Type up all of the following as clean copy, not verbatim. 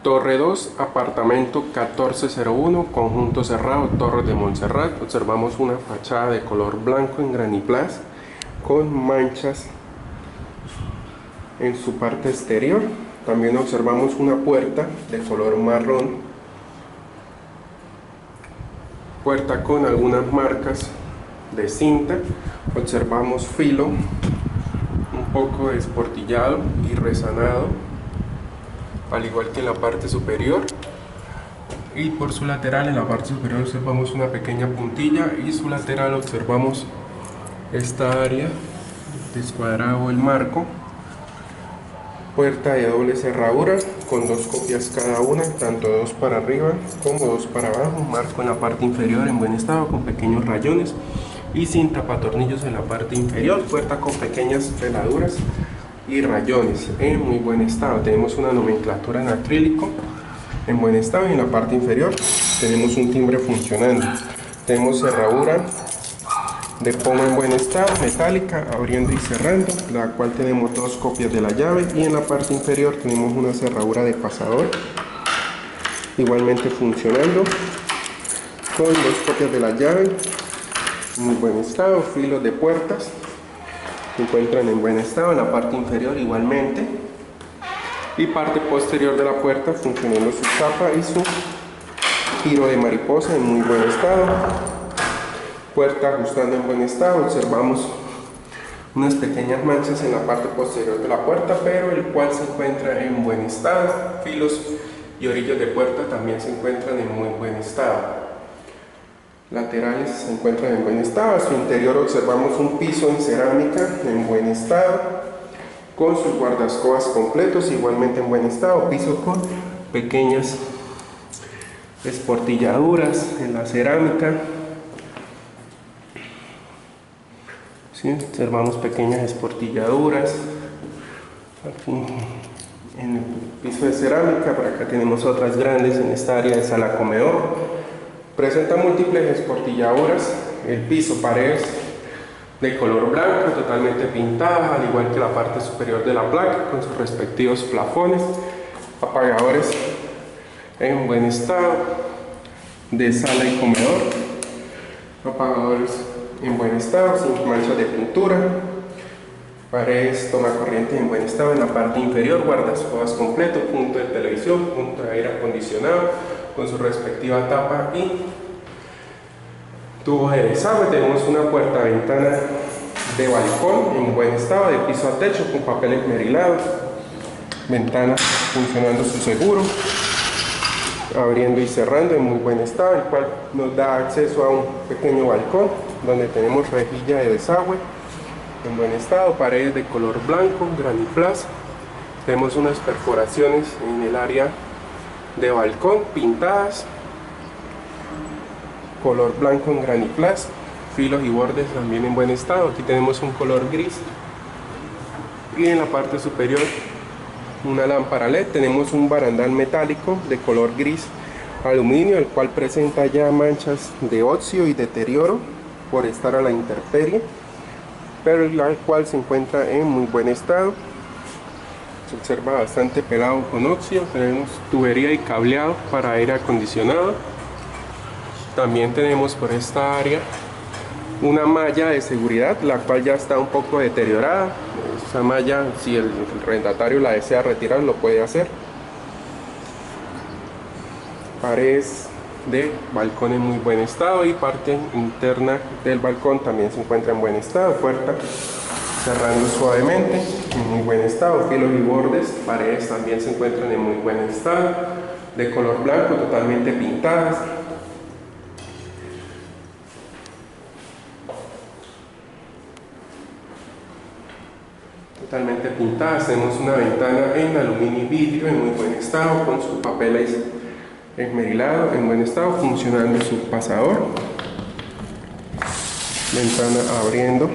Torre 2, apartamento 1401, conjunto cerrado, Torres de Montserrat. Observamos una fachada de color blanco en graniplas con manchas en su parte exterior. También observamos una puerta de color marrón, puerta con algunas marcas de cinta. Observamos filo un poco desportillado y resanado, al igual que en la parte superior, y por su lateral, en la parte superior observamos una pequeña puntilla, y su lateral observamos esta área descuadrado el marco. Puerta de doble cerradura con dos copias cada una, tanto dos para arriba como dos para abajo. Marco en la parte inferior en buen estado con pequeños rayones y sin tapatornillos en la parte inferior. Puerta con pequeñas peladuras y rayones en muy buen estado. Tenemos una nomenclatura en acrílico en buen estado, y en la parte inferior tenemos un timbre funcionando. Tenemos cerradura de pomo en buen estado, metálica, abriendo y cerrando, la cual tenemos dos copias de la llave, y en la parte inferior tenemos una cerradura de pasador igualmente funcionando con dos copias de la llave, muy buen estado. Filos de puertas se encuentran en buen estado en la parte inferior igualmente, y parte posterior de la puerta funcionando su tapa y su giro de mariposa en muy buen estado. Puerta ajustando en buen estado. Observamos unas pequeñas manchas en la parte posterior de la puerta, pero el cual se encuentra en buen estado. Filos y orillos de puerta también se encuentran en muy buen estado. Laterales se encuentran en buen estado. A su interior observamos un piso en cerámica en buen estado, con sus guardascobas completos igualmente en buen estado. Piso con pequeñas esportilladuras en la cerámica. ¿Sí? Observamos pequeñas esportilladuras aquí en el piso de cerámica. Por acá tenemos otras grandes en esta área de sala comedor. Presenta múltiples esportilladuras. El piso, paredes de color blanco totalmente pintadas, al igual que la parte superior de la placa con sus respectivos plafones. Apagadores en buen estado de sala y comedor. Apagadores en buen estado, sin manchas de pintura. Paredes tomacorriente en buen estado en la parte inferior. Guardascobas completo, punto de televisión, punto de aire acondicionado con su respectiva tapa y tubo de desagüe. Tenemos una puerta ventana de balcón en buen estado, de piso a techo con papel esmerilado. Ventana funcionando su seguro, abriendo y cerrando en muy buen estado, el cual nos da acceso a un pequeño balcón donde tenemos rejilla de desagüe en buen estado. Paredes de color blanco, graniplas. Tenemos unas perforaciones en el área de balcón pintadas, color blanco en graniplas. Filos y bordes también en buen estado. Aquí tenemos un color gris, y en la parte superior una lámpara LED. Tenemos un barandal metálico de color gris aluminio, el cual presenta ya manchas de óxido y deterioro por estar a la intemperie, pero el cual se encuentra en muy buen estado. Se observa bastante pelado con óxido. Tenemos tubería y cableado para aire acondicionado. También tenemos por esta área una malla de seguridad, la cual ya está un poco deteriorada. Esa malla, si el arrendatario la desea retirar, lo puede hacer. Paredes de balcón en muy buen estado, y parte interna del balcón también se encuentra en buen estado. Puerta cerrando suavemente en muy buen estado. Filos y bordes, paredes también se encuentran en muy buen estado, de color blanco, totalmente pintadas. Totalmente pintadas. Tenemos una ventana en aluminio y vidrio en muy buen estado, con su papel esmerilado en buen estado, funcionando su pasador. Ventana abriendo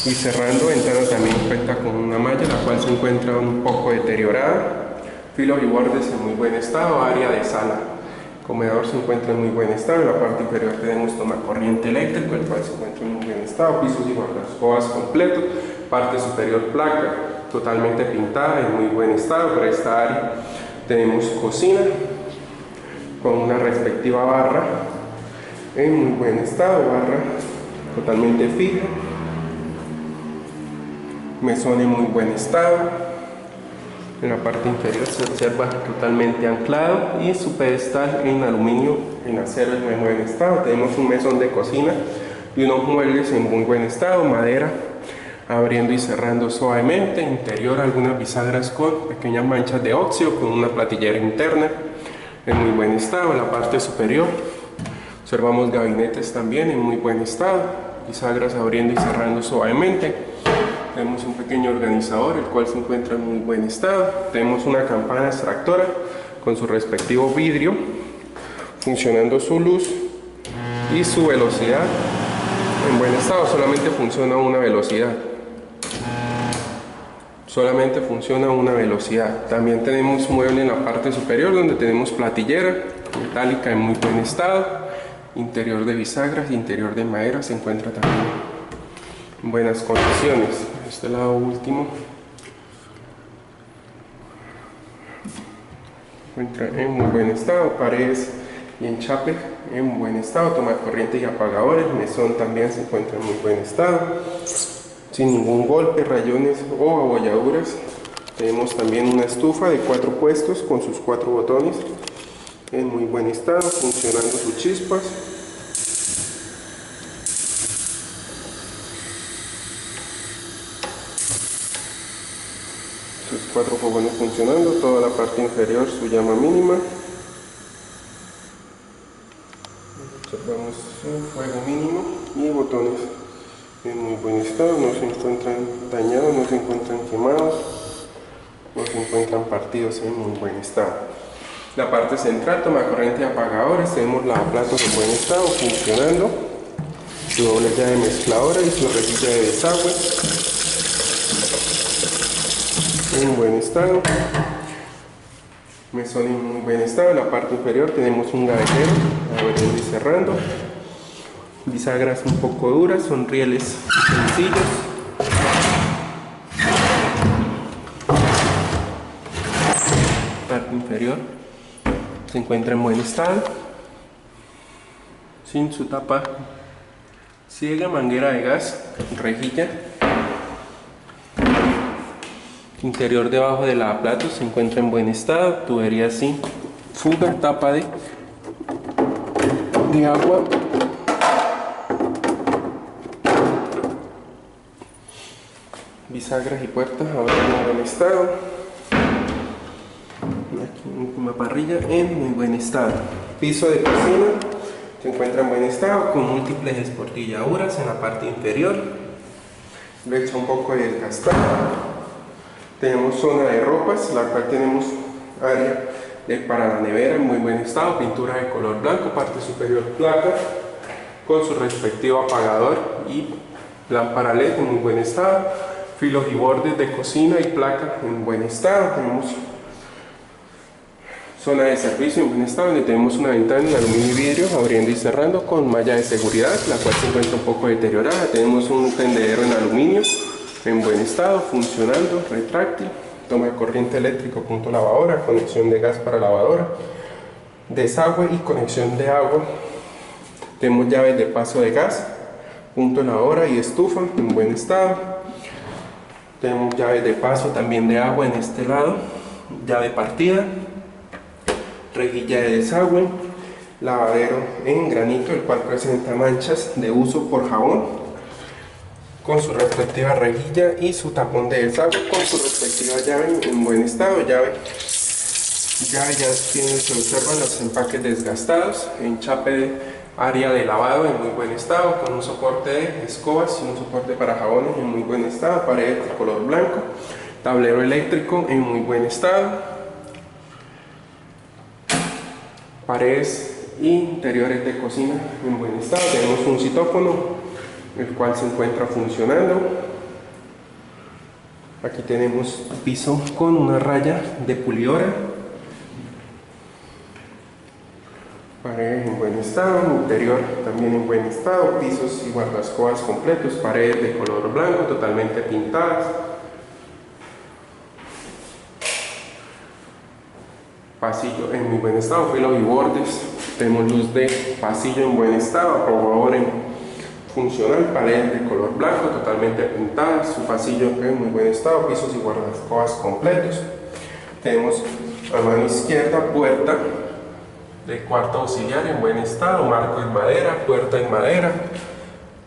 y cerrando. Ventana también cuenta con una malla, la cual se encuentra un poco deteriorada. Filos y bordes en muy buen estado. Área de sala comedor se encuentra en muy buen estado. En la parte inferior tenemos tomacorriente eléctrico, el cual se encuentra en muy buen estado. Pisos y guardascobas completos. Parte superior placa totalmente pintada en muy buen estado. Por esta área Tenemos cocina con una respectiva barra en muy buen estado, barra totalmente fija, mesón en muy buen estado. En la parte inferior se observa totalmente anclado y su pedestal en aluminio, en acero en muy buen estado. Tenemos un mesón de cocina y unos muebles en muy buen estado, madera abriendo y cerrando suavemente. Interior algunas bisagras con pequeñas manchas de óxido, con una platillera interna en muy buen estado. En la parte superior observamos gabinetes también en muy buen estado, bisagras abriendo y cerrando suavemente. Tenemos un pequeño organizador, el cual se encuentra en muy buen estado. Tenemos una campana extractora con su respectivo vidrio, funcionando su luz y su velocidad en buen estado. Solamente funciona una velocidad. Solamente funciona una velocidad. También tenemos mueble en la parte superior donde tenemos platillera metálica en muy buen estado. Interior de bisagras, interior de madera se encuentra también en buenas condiciones. Este lado último se encuentra en muy buen estado, paredes y enchape en buen estado, toma de corriente y apagadores. Mesón también se encuentra en muy buen estado, sin ningún golpe, rayones o abolladuras. Tenemos también una estufa de 4 puestos con sus 4 botones en muy buen estado, funcionando sus chispas. Sus 4 fogones funcionando, toda la parte inferior su llama mínima. Observamos su fuego mínimo y botones en muy buen estado, no se encuentran dañados, no se encuentran quemados, no se encuentran partidos, en muy buen estado. La parte central, toma corriente y apagadores, tenemos lavaplatos en buen estado, funcionando, su doble llave mezcladora y su rejilla de desagüe en buen estado. Mesón en muy buen estado. En la parte inferior tenemos un gavetero abriendo y cerrando, bisagras un poco duras, son rieles sencillos. Parte inferior se encuentra en buen estado, sin su tapa ciega, manguera de gas, rejilla. Interior debajo del lavaplatos se encuentra en buen estado, tubería sin fuga, tapa de agua. Bisagras y puertas ahora en buen estado. Y aquí una parrilla en muy buen estado. Piso de cocina se encuentra en buen estado con múltiples esportilladuras en la parte inferior. Brecha un poco desgastada. Tenemos zona de ropas, la cual tenemos área para la nevera en muy buen estado, pintura de color blanco, parte superior placa con su respectivo apagador y lámpara LED en muy buen estado, filos y bordes de cocina y placa en buen estado. Tenemos zona de servicio en buen estado, donde tenemos una ventana en aluminio y vidrio abriendo y cerrando con malla de seguridad, la cual se encuentra un poco deteriorada. Tenemos un tendedero en aluminio en buen estado, funcionando, retráctil, toma de corriente eléctrico, punto lavadora, conexión de gas para lavadora, desagüe y conexión de agua. Tenemos llaves de paso de gas, punto lavadora y estufa en buen estado. Tenemos llaves de paso también de agua en este lado, llave partida, rejilla de desagüe, lavadero en granito, el cual presenta manchas de uso por jabón, con su respectiva rejilla y su tapón de desagüe con su respectiva llave en buen estado. Llave ya se observan los empaques desgastados, enchape de área de lavado en muy buen estado con un soporte de escobas y un soporte para jabones en muy buen estado, paredes de color blanco, tablero eléctrico en muy buen estado, paredes e interiores de cocina en buen estado. Tenemos un citófono, el cual se encuentra funcionando. Aquí tenemos piso con una raya de pulidora, paredes en buen estado, interior también en buen estado, pisos y guardascobas completos, paredes de color blanco totalmente pintadas. pasillo en muy buen estado, filos y bordes. Tenemos luz de pasillo en buen estado, aprobador en funcional, paredes de color blanco totalmente pintadas, su pasillo en muy buen estado, pisos y guardacosas completos. Tenemos a mano izquierda puerta de cuarto auxiliar en buen estado, marco en madera, puerta en madera,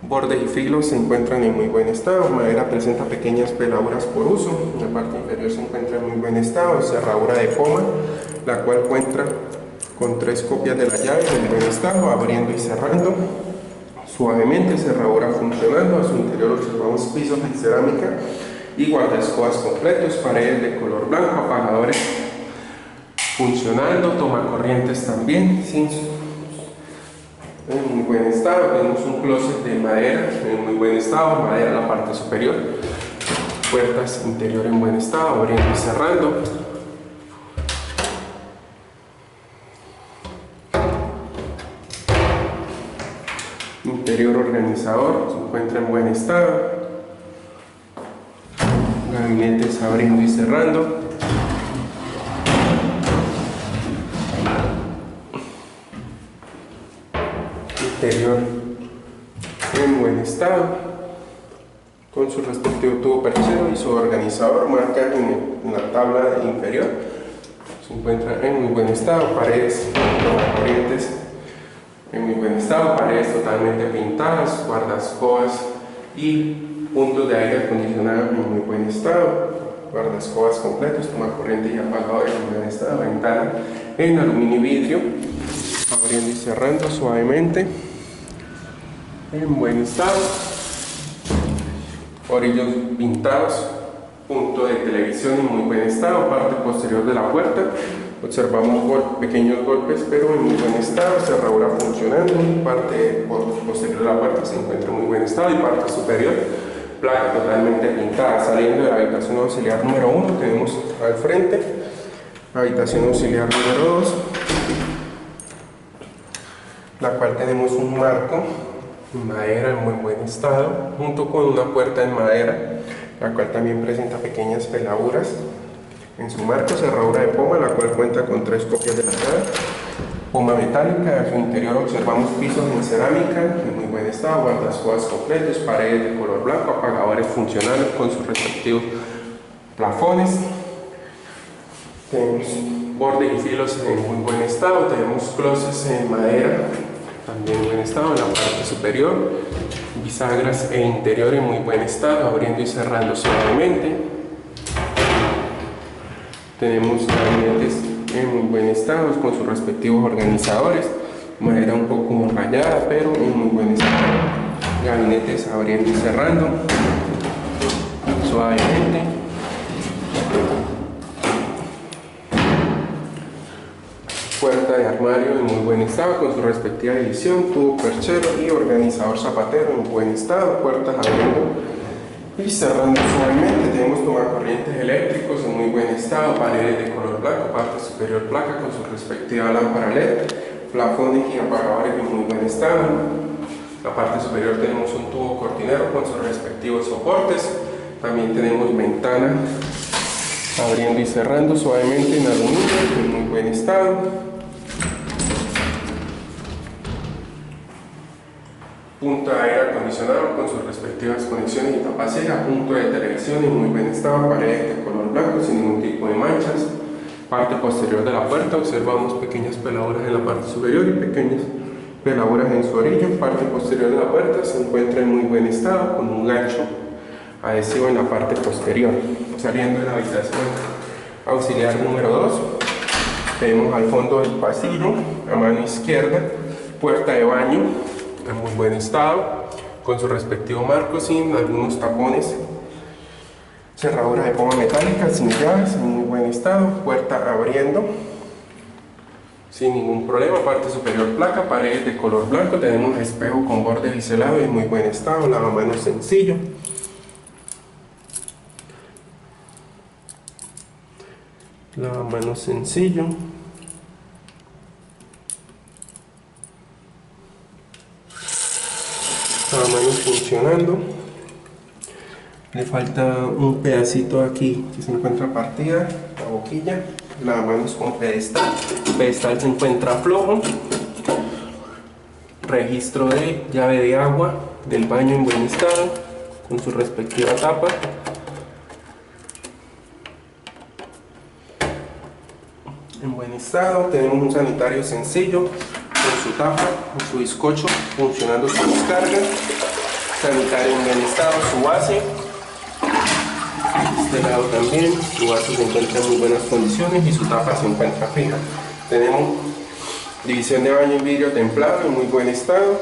bordes y filos se encuentran en muy buen estado, madera presenta pequeñas peladuras por uso, en la parte inferior se encuentra en muy buen estado, cerradura de poma, la cual cuenta con 3 copias de la llave en buen estado, abriendo y cerrando suavemente, cerradura funcionando. A su interior observamos pisos de cerámica y guardaescobas completos, paredes de color blanco, apagadores funcionando, tomacorrientes también en muy buen estado. Tenemos un closet de madera en muy buen estado, madera en la parte superior, puertas interior en buen estado, abriendo y cerrando. Interior organizador se encuentra en buen estado, gabinetes abriendo y cerrando, interior en buen estado, con su respectivo tubo perchero y su organizador, marca en la tabla inferior, se encuentra en muy buen estado, paredes corrientes en muy buen estado, paredes totalmente pintadas, guardascobas y puntos de aire acondicionado en muy buen estado, guardascobas completos, tomacorriente y apagadores en buen estado, ventana en aluminio y vidrio, abriendo y cerrando suavemente, en buen estado, orillos pintados, punto de televisión en muy buen estado, parte posterior de la puerta, observamos pequeños golpes pero en muy buen estado, cerradura funcionando, parte posterior de la puerta se encuentra en muy buen estado y parte superior, placa totalmente pintada. Saliendo de la habitación auxiliar número 1 tenemos al frente, habitación auxiliar número 2, la cual tenemos un marco en madera en muy buen estado, junto con una puerta en madera, la cual también presenta pequeñas peladuras en su marco, cerradura de poma, la cual cuenta con 3 copias de la llave, poma metálica. En su interior observamos pisos en cerámica en muy buen estado, guardascobas completos, paredes de color blanco, apagadores funcionales con sus respectivos plafones. Tenemos bordes y filos en muy buen estado, tenemos closets en madera también en buen estado en la parte superior, bisagras e interior en muy buen estado, abriendo y cerrando suavemente. Tenemos gabinetes en muy buen estado con sus respectivos organizadores, madera un poco rayada pero en muy buen estado, gabinetes abriendo y cerrando suavemente. Puerta de armario en muy buen estado con su respectiva división, tubo perchero y organizador zapatero en buen estado, puertas abriendo y cerrando suavemente. Tenemos tomacorrientes eléctricos en muy buen estado, paredes de color blanco, parte superior placa con su respectiva lámpara LED, plafones y apagadores en muy buen estado. La parte superior tenemos un tubo cortinero con sus respectivos soportes. También tenemos ventana abriendo y cerrando suavemente en aluminio en muy buen estado. Punto de aire acondicionado con sus respectivas conexiones y tapacera, punto de televisión en muy buen estado, paredes de color blanco sin ningún tipo de manchas. Parte posterior de la puerta observamos pequeñas peladuras en la parte superior y pequeñas peladuras en su orilla. Parte posterior de la puerta se encuentra en muy buen estado con un gancho adhesivo en la parte posterior. Saliendo de la habitación auxiliar número 2 tenemos al fondo del pasillo, a mano izquierda, puerta de baño en muy buen estado con su respectivo marco sin algunos tapones, cerradura de poma metálica sin llaves en muy buen estado, puerta abriendo sin ningún problema, parte superior placa, paredes de color blanco, tenemos espejo con borde biselado en muy buen estado, lavamanos sencillo, lavamanos sencillo, lavamanos funcionando. Le falta un pedacito aquí que se encuentra partida, boquilla, lavamanos con pedestal. El pedestal se encuentra flojo. Registro de llave de agua del baño en buen estado, con su respectiva tapa. En buen estado. Tenemos un sanitario sencillo con su tapa, con su bizcocho, funcionando su descarga. Sanitario en buen estado, su base. Este lado también, su base se encuentra en muy buenas condiciones y su tapa se encuentra fija. Tenemos división de baño en vidrio templado en muy buen estado,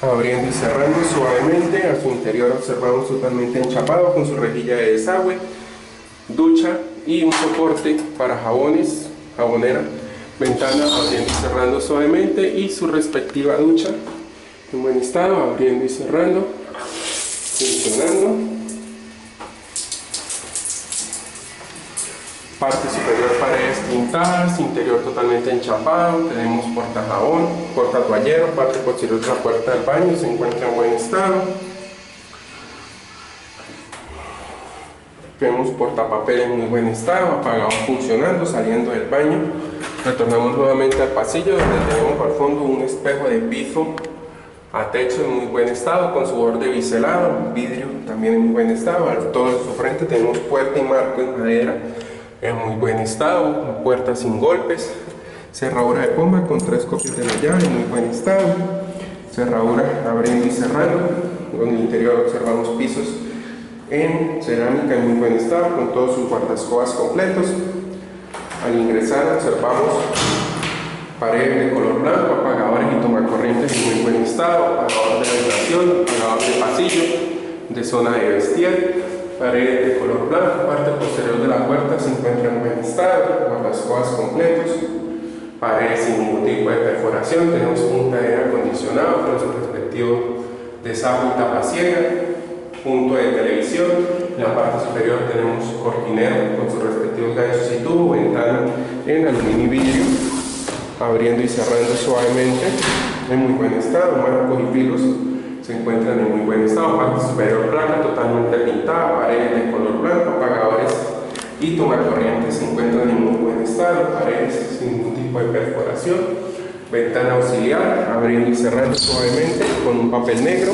abriendo y cerrando suavemente. A su interior observamos totalmente enchapado con su rejilla de desagüe, ducha y un soporte para jabones, jabonera, ventana abriendo y cerrando suavemente, y su respectiva ducha en buen estado, abriendo y cerrando, funcionando. Parte superior, paredes pintadas, interior totalmente enchapado. Tenemos porta jabón, porta toallero, parte posterior de la puerta del baño se encuentra en buen estado. Vemos portapapel en muy buen estado, apagado, funcionando, saliendo del baño. Retornamos nuevamente al pasillo, donde tenemos al fondo un espejo de piso a techo en muy buen estado, con su borde biselado, vidrio también en muy buen estado. Al todo su frente tenemos puerta y marco en madera en muy buen estado, puerta sin golpes, cerradura de pomba con 3 copias de la llave en muy buen estado, cerradura abriendo y cerrando. En el interior observamos pisos en cerámica en muy buen estado, con todos sus guardascobas completos. Al ingresar observamos paredes de color blanco, apagadores y tomacorrientes en muy buen estado, apagador de habitación, apagador de pasillo, de zona de vestier. Pared de color blanco, parte posterior de la puerta se encuentra en buen estado, guardascobas completos, paredes sin ningún tipo de perforación. Tenemos punta de aire acondicionado con su respectivo desagüe y tapa ciega, punto de televisión. En la parte superior tenemos cortinero con sus respectivos ganchos y tubo, ventana en aluminio y vidrio, abriendo y cerrando suavemente, en muy buen estado. Marcos y filos se encuentran en muy buen estado, parte superior blanca, totalmente pintada, paredes de color blanco, apagadores y tomacorrientes se encuentran en muy buen estado, paredes sin ningún tipo de perforación, ventana auxiliar, abriendo y cerrando suavemente con un papel negro,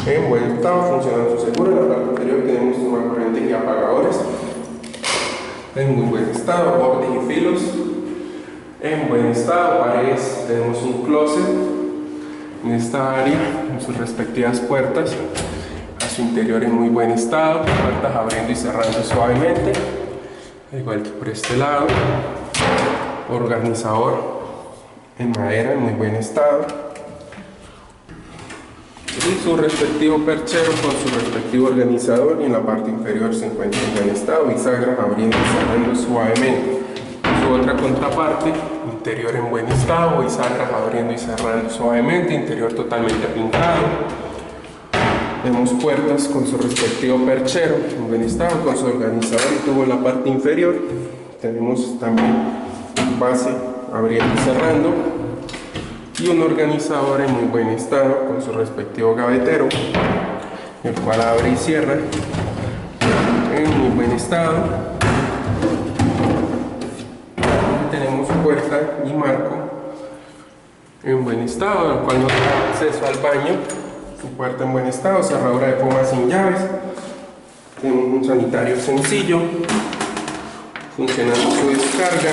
en buen estado, funcionando seguro. En la parte inferior tenemos tomacorrientes y apagadores en muy buen estado, bordes y filos en buen estado, paredes, tenemos un closet en esta área, en sus respectivas puertas, a su interior en muy buen estado, puertas abriendo y cerrando suavemente, igual que por este lado. Organizador en madera en muy buen estado, y su respectivo perchero con su respectivo organizador, y en la parte inferior se encuentra en buen estado, bisagras abriendo y cerrando suavemente. Su otra contraparte, interior en buen estado, bisagras abriendo y cerrando suavemente, interior totalmente pintado. Vemos puertas con su respectivo perchero en buen estado, con su organizador y tubo en la parte inferior. Tenemos también base abriendo y cerrando, y un organizador en muy buen estado con su respectivo gavetero, el cual abre y cierra en muy buen estado. Tenemos puerta y marco en buen estado, al cual no da acceso al baño. Su puerta en buen estado, cerradura de pomba sin llaves. Tenemos un sanitario sencillo, funcionando su descarga,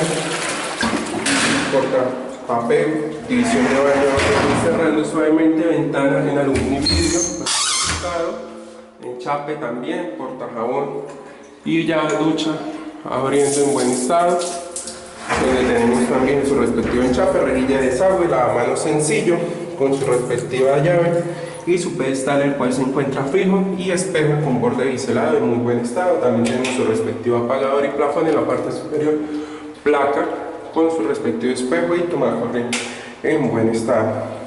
porta papel, división de baño abriendo y cerrando suavemente, ventana en aluminio y vidrio, enchape también, porta jabón y llave de ducha abriendo en buen estado, donde tenemos también su respectivo enchape, rejilla de desagüe, lavamanos sencillo con su respectiva llave y su pedestal, el cual se encuentra fijo, y espejo con borde biselado en muy buen estado. También tenemos su respectivo apagador y plafón en la parte superior, placa con su respectivo espejo y tomacorriente en buen estado.